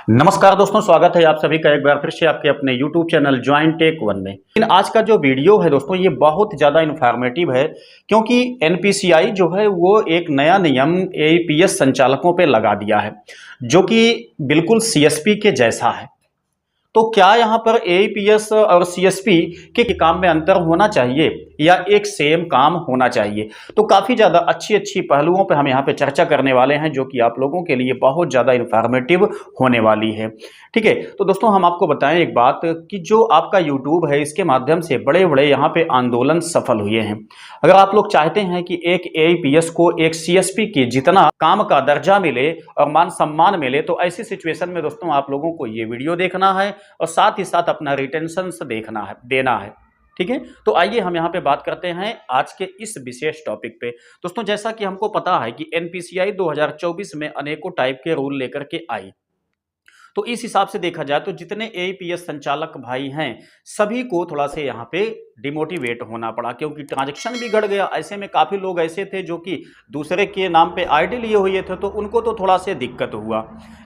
नमस्कार दोस्तों, स्वागत है आप सभी का एक बार फिर से आपके अपने YouTube channel join Tech One में। लेकिन आज का जो वीडियो है दोस्तों, ये बहुत ज़्यादा इन्फॉर्मेटिव है क्योंकि एनपीसीआई जो है वो एक नया नियम एईपीएस संचालकों पे लगा दिया है जो कि बिल्कुल सीएसपी के जैसा है। तो क्या यहाँ पर एईपीएस और सीएसपी के काम में अंतर होना चाहिए या एक सेम काम होना चाहिए? तो काफ़ी ज़्यादा अच्छी अच्छी पहलुओं पे हम यहाँ पे चर्चा करने वाले हैं जो कि आप लोगों के लिए बहुत ज़्यादा इन्फॉर्मेटिव होने वाली है। ठीक है, तो दोस्तों हम आपको बताएं एक बात कि जो आपका यूट्यूब है इसके माध्यम से बड़े बड़े यहाँ पे आंदोलन सफल हुए हैं। अगर आप लोग चाहते हैं कि एक एईपीएस को एक सीएसपी की जितना काम का दर्जा मिले और मान सम्मान मिले, तो ऐसी सिचुएशन में दोस्तों आप लोगों को ये वीडियो देखना है और साथ ही साथ अपना रिटेंशन देखना है, देना है। ठीक है, तो आइए हम यहाँ पे बात करते हैं आज के इस विशेष टॉपिक पे। दोस्तों जैसा कि हमको पता है कि एनपीसीआई 2024 में अनेकों टाइप के रूल लेकर के आई। तो इस हिसाब से देखा जाए तो जितने एईपीएस संचालक भाई हैं सभी को थोड़ा से यहाँ पे डिमोटिवेट होना पड़ा क्योंकि ट्रांजैक्शन भी घट गया। ऐसे में काफ़ी लोग ऐसे थे जो कि दूसरे के नाम पे आईडी लिए हुए थे, तो उनको तो थोड़ा से दिक्कत हुआ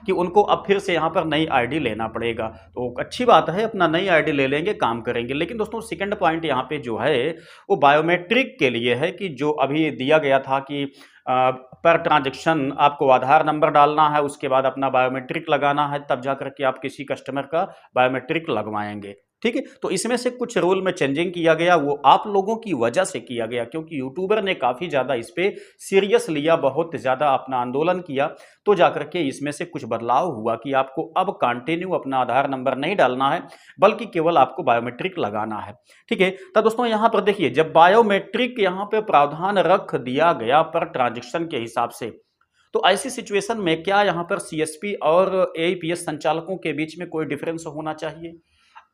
कि उनको अब फिर से यहाँ पर नई आईडी लेना पड़ेगा। तो अच्छी बात है, अपना नई आईडी ले लेंगे, काम करेंगे। लेकिन दोस्तों सेकंड पॉइंट यहाँ पे जो है वो बायोमेट्रिक के लिए है कि जो अभी दिया गया था कि पर ट्रांजैक्शन आपको आधार नंबर डालना है, उसके बाद अपना बायोमेट्रिक लगाना है, तब जाकर के आप किसी कस्टमर का बायोमेट्रिक लगवाएंगे। ठीक है, तो इसमें से कुछ रूल में चेंजिंग किया गया, वो आप लोगों की वजह से किया गया क्योंकि यूट्यूबर ने काफ़ी ज़्यादा इस पे सीरियस लिया, बहुत ज़्यादा अपना आंदोलन किया, तो जाकर के इसमें से कुछ बदलाव हुआ कि आपको अब कंटिन्यू अपना आधार नंबर नहीं डालना है बल्कि केवल आपको बायोमेट्रिक लगाना है। ठीक है, तो दोस्तों यहाँ पर देखिए, जब बायोमेट्रिक यहाँ पे प्रावधान रख दिया गया पर ट्रांजैक्शन के हिसाब से, तो ऐसी सिचुएशन में क्या यहाँ पर सीएसपी और एईपीएस संचालकों के बीच में कोई डिफरेंस होना चाहिए?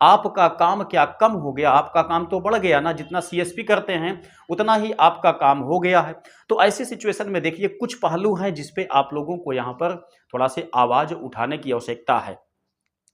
आपका काम क्या कम हो गया? आपका काम तो बढ़ गया ना, जितना सीएसपी करते हैं उतना ही आपका काम हो गया है। तो ऐसी सिचुएशन में देखिए कुछ पहलू हैं जिसपे आप लोगों को यहाँ पर थोड़ा से आवाज उठाने की आवश्यकता है।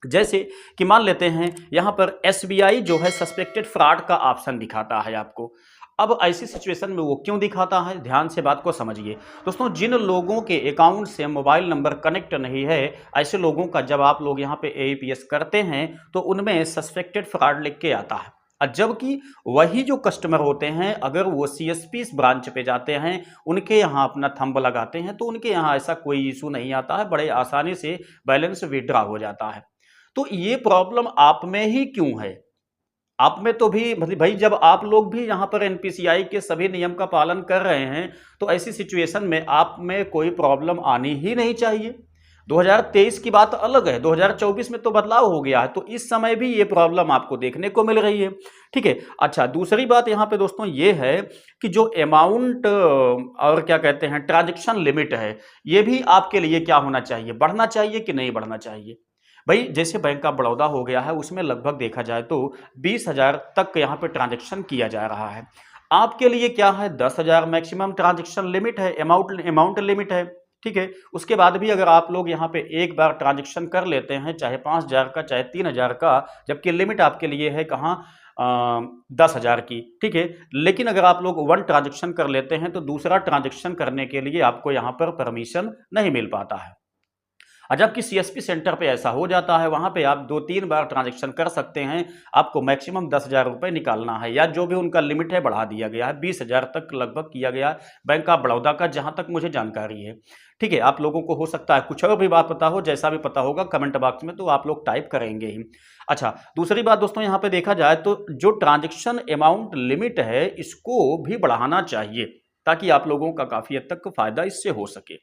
जैसे कि मान लेते हैं यहाँ पर एसबीआई जो है सस्पेक्टेड फ्रॉड का ऑप्शन दिखाता है आपको। अब ऐसी सिचुएशन में वो क्यों दिखाता है, ध्यान से बात को समझिए। दोस्तों जिन लोगों के अकाउंट से मोबाइल नंबर कनेक्ट नहीं है, ऐसे लोगों का जब आप लोग यहाँ पे एईपीएस करते हैं तो उनमें सस्पेक्टेड फ्रॉड लिख के आता है। जबकि वही जो कस्टमर होते हैं अगर वो सीएसपी ब्रांच पे जाते हैं, उनके यहाँ अपना थंब लगाते हैं, तो उनके यहाँ ऐसा कोई इशू नहीं आता है, बड़े आसानी से बैलेंस विड्रॉ हो जाता है। तो ये प्रॉब्लम आप में ही क्यों है? आप में तो भी मतलब भाई, जब आप लोग भी यहाँ पर एनपीसीआई के सभी नियम का पालन कर रहे हैं तो ऐसी सिचुएशन में आप में कोई प्रॉब्लम आनी ही नहीं चाहिए। 2023 की बात अलग है, 2024 में तो बदलाव हो गया है, तो इस समय भी ये प्रॉब्लम आपको देखने को मिल रही है। ठीक है, अच्छा दूसरी बात यहाँ पे दोस्तों ये है कि जो अमाउंट और क्या कहते हैं ट्रांजैक्शन लिमिट है, ये भी आपके लिए क्या होना चाहिए, बढ़ना चाहिए कि नहीं बढ़ना चाहिए? भाई जैसे बैंक ऑफ बड़ौदा हो गया है, उसमें लगभग देखा जाए तो 20,000 तक यहाँ पे ट्रांजैक्शन किया जा रहा है। आपके लिए क्या है, 10,000 मैक्सिमम ट्रांजैक्शन लिमिट है, अमाउंट लिमिट है। ठीक है, उसके बाद भी अगर आप लोग यहाँ पे एक बार ट्रांजैक्शन कर लेते हैं, चाहे 5,000 का चाहे 3,000 का, जबकि लिमिट आपके लिए है कहाँ 10,000 की। ठीक है, लेकिन अगर आप लोग वन ट्रांजैक्शन कर लेते हैं तो दूसरा ट्रांजैक्शन करने के लिए आपको यहाँ पर परमिशन नहीं मिल पाता है। जबकि सीएसपी सेंटर पे ऐसा हो जाता है, वहां पे आप 2-3 बार ट्रांजैक्शन कर सकते हैं, आपको मैक्सिमम 10,000 रुपये निकालना है, या जो भी उनका लिमिट है बढ़ा दिया गया है, 20,000 तक लगभग किया गया है बैंक ऑफ बड़ौदा का, जहां तक मुझे जानकारी है। ठीक है, आप लोगों को हो सकता है कुछ और भी बात पता हो, जैसा भी पता होगा कमेंट बॉक्स में तो आप लोग टाइप करेंगे ही। अच्छा दूसरी बात दोस्तों यहाँ पे देखा जाए तो जो ट्रांजेक्शन अमाउंट लिमिट है इसको भी बढ़ाना चाहिए ताकि आप लोगों का काफी हद तक फायदा इससे हो सके।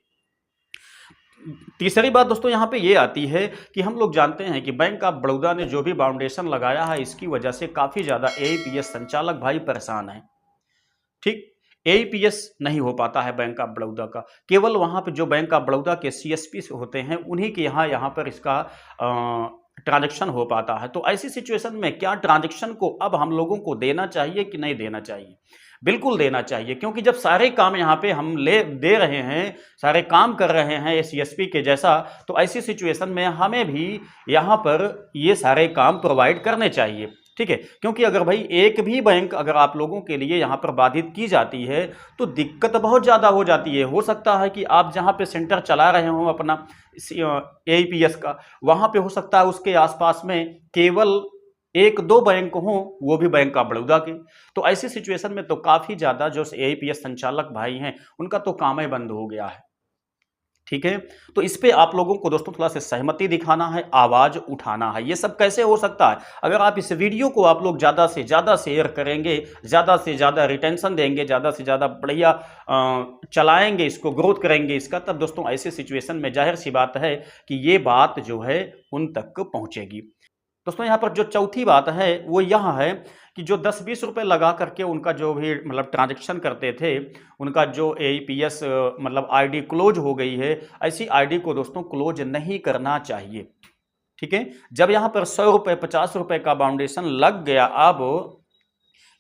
तीसरी बात दोस्तों यहाँ पे ये आती है कि हम लोग जानते हैं कि बैंक ऑफ बड़ौदा ने जो भी बाउंडेशन लगाया है इसकी वजह से काफ़ी ज़्यादा एईपीएस संचालक भाई परेशान हैं। ठीक, एईपीएस नहीं हो पाता है बैंक ऑफ बड़ौदा का, केवल वहाँ पे जो बैंक ऑफ बड़ौदा के सीएसपी होते हैं उन्हीं के यहाँ पर इसका ट्रांजैक्शन हो पाता है। तो ऐसी सिचुएशन में क्या ट्रांजैक्शन को अब हम लोगों को देना चाहिए कि नहीं देना चाहिए? बिल्कुल देना चाहिए, क्योंकि जब सारे काम यहाँ पे हम दे रहे हैं, सारे काम कर रहे हैं सीएसपी के जैसा, तो ऐसी सिचुएशन में हमें भी यहाँ पर ये सारे काम प्रोवाइड करने चाहिए। ठीक है, क्योंकि अगर भाई एक भी बैंक अगर आप लोगों के लिए यहाँ पर बाधित की जाती है तो दिक्कत बहुत ज़्यादा हो जाती है। हो सकता है कि आप जहाँ पे सेंटर चला रहे हो अपना एईपीएस का, वहाँ पे हो सकता है उसके आसपास में केवल एक दो बैंक हों, वो भी बैंक ऑफ बड़ौदा के। तो ऐसी सिचुएशन में तो काफ़ी ज़्यादा जो एईपीएस संचालक भाई हैं उनका तो काम ही बंद हो गया है। ठीक है, तो इस पे आप लोगों को दोस्तों थोड़ा सा सहमति दिखाना है, आवाज उठाना है। ये सब कैसे हो सकता है? अगर आप इस वीडियो को आप लोग ज़्यादा से ज़्यादा शेयर करेंगे, ज़्यादा से ज़्यादा रिटेंशन देंगे, ज़्यादा से ज़्यादा बढ़िया चलाएंगे, इसको ग्रोथ करेंगे इसका, तब दोस्तों ऐसी सिचुएशन में जाहिर सी बात है कि ये बात जो है उन तक पहुंचेगी। दोस्तों यहाँ पर जो चौथी बात है वो यह है कि जो 10-20 रुपए लगा करके उनका जो भी मतलब ट्रांजैक्शन करते थे, उनका जो एईपीएस मतलब आईडी क्लोज हो गई है, ऐसी आईडी को दोस्तों क्लोज नहीं करना चाहिए। ठीक है, जब यहाँ पर 100 रुपए 50 रुपए का बाउंडेशन लग गया अब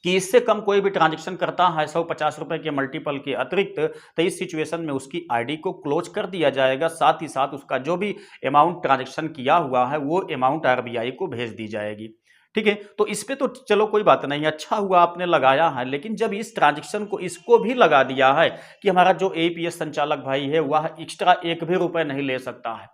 कि इससे कम कोई भी ट्रांजैक्शन करता है 150 रुपए के मल्टीपल के अतिरिक्त, तो इस सिचुएशन में उसकी आईडी को क्लोज कर दिया जाएगा। साथ ही साथ उसका जो भी अमाउंट ट्रांजैक्शन किया हुआ है वो अमाउंट आरबीआई को भेज दी जाएगी। ठीक है, तो इस पे तो चलो कोई बात नहीं, अच्छा हुआ आपने लगाया है, लेकिन जब इस ट्रांजैक्शन को इसको भी लगा दिया है कि हमारा जो एईपीएस संचालक भाई है वह एक्स्ट्रा एक भी रुपए नहीं ले सकता है,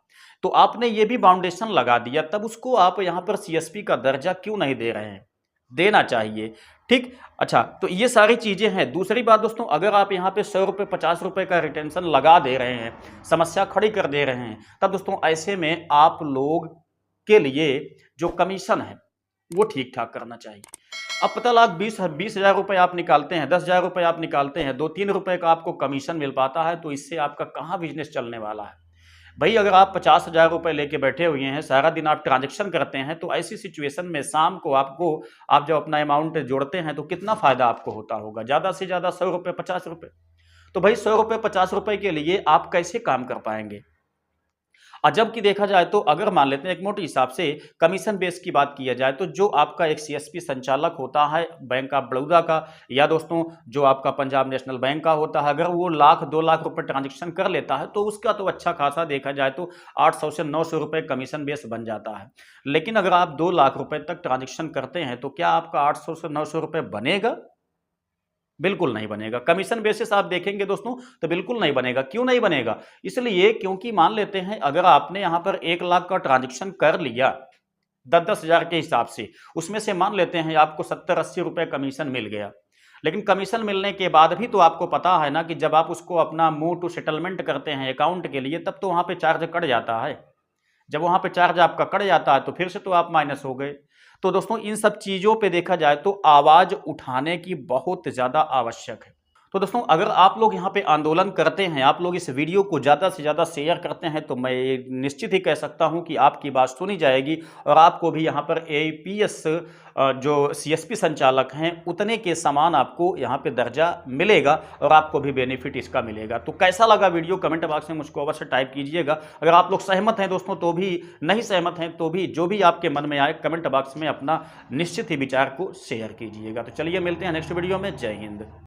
तो आपने ये भी बाउंडेशन लगा दिया, तब उसको आप यहाँ पर सीएसपी का दर्जा क्यों नहीं दे रहे हैं? देना चाहिए। ठीक, अच्छा, तो ये सारी चीजें हैं। दूसरी बात दोस्तों, अगर आप यहाँ पे 100 रुपये 50 रुपये का रिटेंशन लगा दे रहे हैं, समस्या खड़ी कर दे रहे हैं, तब दोस्तों ऐसे में आप लोग के लिए जो कमीशन है वो ठीक ठाक करना चाहिए। अब पता लगा 20,000 रुपये आप निकालते हैं, 10,000 रुपये आप निकालते हैं, 2-3 रुपये का आपको कमीशन मिल पाता है, तो इससे आपका कहाँ बिजनेस चलने वाला है भाई? अगर आप 50,000 रुपये लेके बैठे हुए हैं, सारा दिन आप ट्रांजैक्शन करते हैं, तो ऐसी सिचुएशन में शाम को आप जब अपना अमाउंट जोड़ते हैं तो कितना फायदा आपको होता होगा? ज़्यादा से ज़्यादा 100 रुपये 50 रुपये। तो भाई 100 रुपये 50 रुपये के लिए आप कैसे काम कर पाएंगे? और जबकि देखा जाए तो अगर मान लेते हैं एक मोटे हिसाब से कमीशन बेस की बात किया जाए, तो जो आपका एक सीएसपी संचालक होता है बैंक ऑफ बड़ौदा का, या दोस्तों जो आपका पंजाब नेशनल बैंक का होता है, अगर वो 1,00,000-2,00,000 रुपए ट्रांजैक्शन कर लेता है तो उसका तो अच्छा खासा देखा जाए तो 800 से 900 रुपए कमीशन बेस बन जाता है। लेकिन अगर आप 2,00,000 रुपए तक ट्रांजैक्शन करते हैं तो क्या आपका 800 से 900 रुपए बनेगा? बिल्कुल नहीं बनेगा। कमीशन बेसिस आप देखेंगे दोस्तों तो बिल्कुल नहीं बनेगा। क्यों नहीं बनेगा? इसलिए क्योंकि मान लेते हैं अगर आपने यहां पर 1,00,000 का ट्रांजैक्शन कर लिया 10-10 हजार के हिसाब से, उसमें से मान लेते हैं आपको 70-80 रुपए कमीशन मिल गया, लेकिन कमीशन मिलने के बाद भी तो आपको पता है ना कि जब आप उसको अपना मूव टू सेटलमेंट करते हैं अकाउंट के लिए, तब तो वहां पे चार्ज कट जाता है। जब वहां पे चार्ज आपका कट जाता है तो फिर से तो आप माइनस हो गए। तो दोस्तों इन सब चीजों पे देखा जाए तो आवाज उठाने की बहुत ज्यादा आवश्यक है। तो दोस्तों अगर आप लोग यहाँ पे आंदोलन करते हैं, आप लोग इस वीडियो को ज़्यादा से ज़्यादा शेयर करते हैं, तो मैं निश्चित ही कह सकता हूँ कि आपकी बात सुनी जाएगी और आपको भी यहाँ पर एईपीएस जो सीएसपी संचालक हैं उतने के समान आपको यहाँ पे दर्जा मिलेगा और आपको भी बेनिफिट इसका मिलेगा। तो कैसा लगा वीडियो कमेंट बॉक्स में मुझको अवश्य टाइप कीजिएगा। अगर आप लोग सहमत हैं दोस्तों तो भी, नहीं सहमत हैं तो भी, जो भी आपके मन में आए कमेंट बॉक्स में अपना निश्चित ही विचार को शेयर कीजिएगा। तो चलिए मिलते हैं नेक्स्ट वीडियो में। जय हिंद।